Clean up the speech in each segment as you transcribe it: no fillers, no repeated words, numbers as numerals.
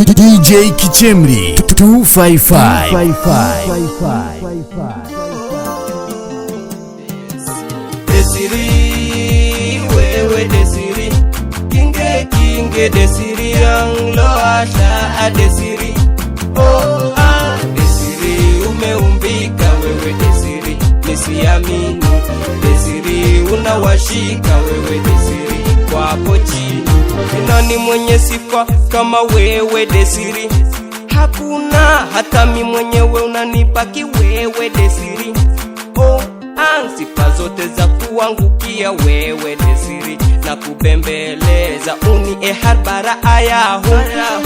DJ Kichemri 255. Desiri, wewe Desiri, kinge Desiri, yang lo asha Desiri. Oh Desiri, umeumbika wewe Desiri, nisiamini Desiri, unawashika wewe Desiri, wapo chini. Nani mwenye sifa kama wewe Desiri? Hakuna, hata mimi mwenyewe unanipaki wewe Desiri. Oh sifa zote za kuangukia wewe Desiri, na kubembeleza uni harbara ayahu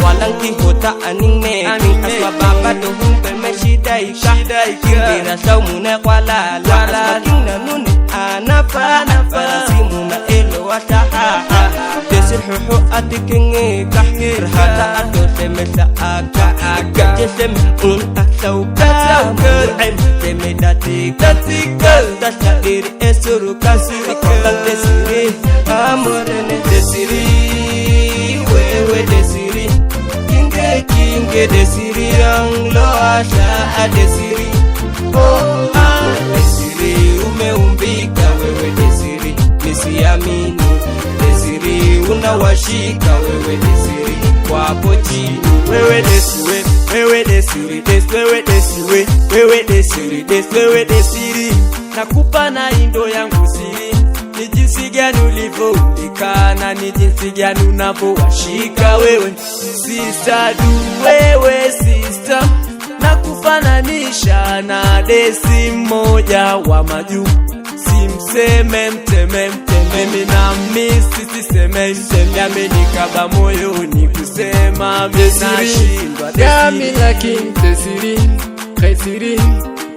walangi hota anime asma baba do humbe meshidaika kindira saumuna kwala asma kinna nuni anafa barasimu na elo wataha Desir huhu atikenge kahir hata adose mesa aga jesem asauka mu'im temedatika tashairi esuru kasiri kola Desiri amorene Desiri, wewe Desiri, kinge Desiri, yang lo asha Desiri. Oh Desiri, umeumbika wewe Desiri, nisiamini Desiri, unawashika wewe Desiri, wapo chini. Wewe Desiri, wewe Desiri, wewe Desiri, wewe Desiri, wewe Desiri, nakupa na indo yangu siri. Ni jinsi gani ulivyoonekana, ni jinsi gani unavyowashika wewe sister, wewe sister, na kufananisha na Desi mmoja wa majuu. Simseme mteme mimi na misi siseme amenikaba moyoni kusema nashindwa Gami lakin Desiri, Desiri,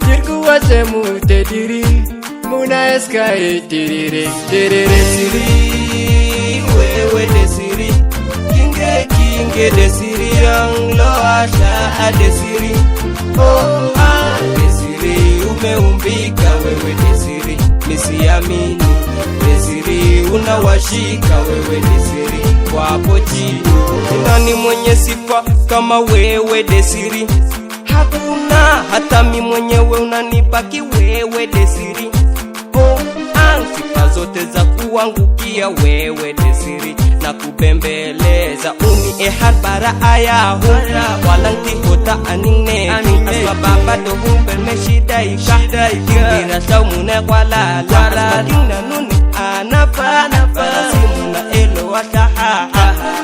jirkuwa semu tediri Muna eskai tiriri Desiri, wewe Desiri, kinge Desiri, yang lo asha Desiri. Oh Desiri, umeumbika wewe Desiri, nisiamini Desiri, unawashika wewe Desiri, wapo chini. Nani mwenye sifa kama wewe Desiri? Hakuna, hata mimi mwenyewe unanipaki wewe Desiri. Oh sifa zote za kuangukia wewe Desiri, na kubembeleza uni harbara ayahu walangi hota anine asma baba do humbe meshidaika kindira saumuna kwala asma kinna nuni anafa barasimu na elo wataha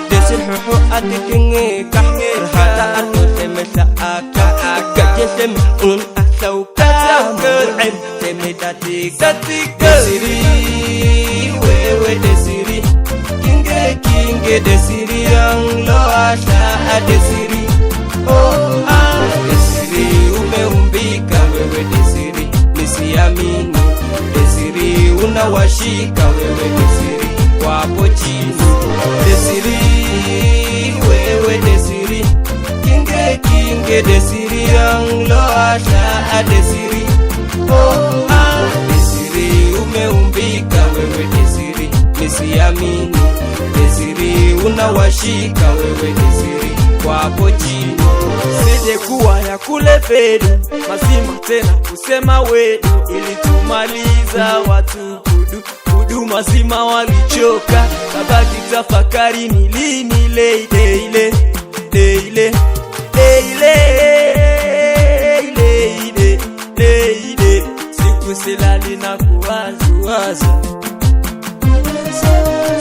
Desir huhu atikenge kahir hata adose mesa aga jesem asauka mu'im temedatika Desiri, wewe Desiri, kinge Desiri, yang lo asha Desiri. Oh Desiri, umeumbika wewe Desiri, nisiamini Desiri, unawashika wewe Desiri, wapo chini. Desiri, wewe Desiri, kinge Desiri, yang lo asha Desiri. Oh Desiri, umeumbika wewe Desiri, nisiamini Desiri, unawashika wewe Desiri, wapo chini. Sije kuwa ya kule fedu mazima tena kusema wedu, ili tumaliza watu kudu mazima walichoka, tabaki tafakari ni lini ile siku silali na kuwaza,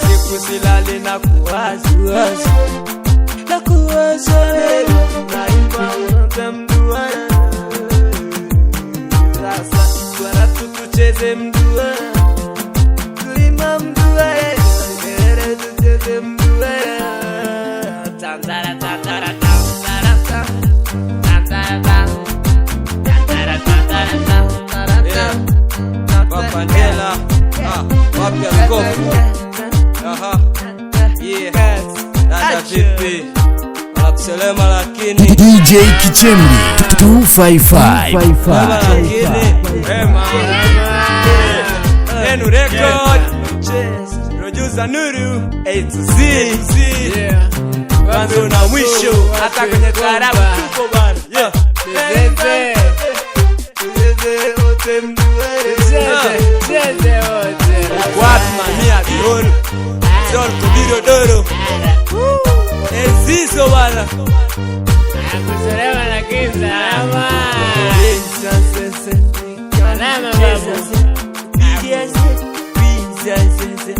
siku silali na kuwaza naimba mdua rasa twara tucheze mdua tulima mdua tucheze mdua tanzara Papandela wapya kofu dada vipi anakuselema lakini DJ Kichemri 255. Enu record producer Nuru A to Z, mwanzo na mwisho. sasa kwenye taarabu tuko bana. Yeah. Cheze. Cheze wote mduare. Cheze wote. Wapi mamia bioro Zol kubiro doro Ezizo bana. Akusolewa na kisalama. Sasa Salama babu. Nikianza kucheza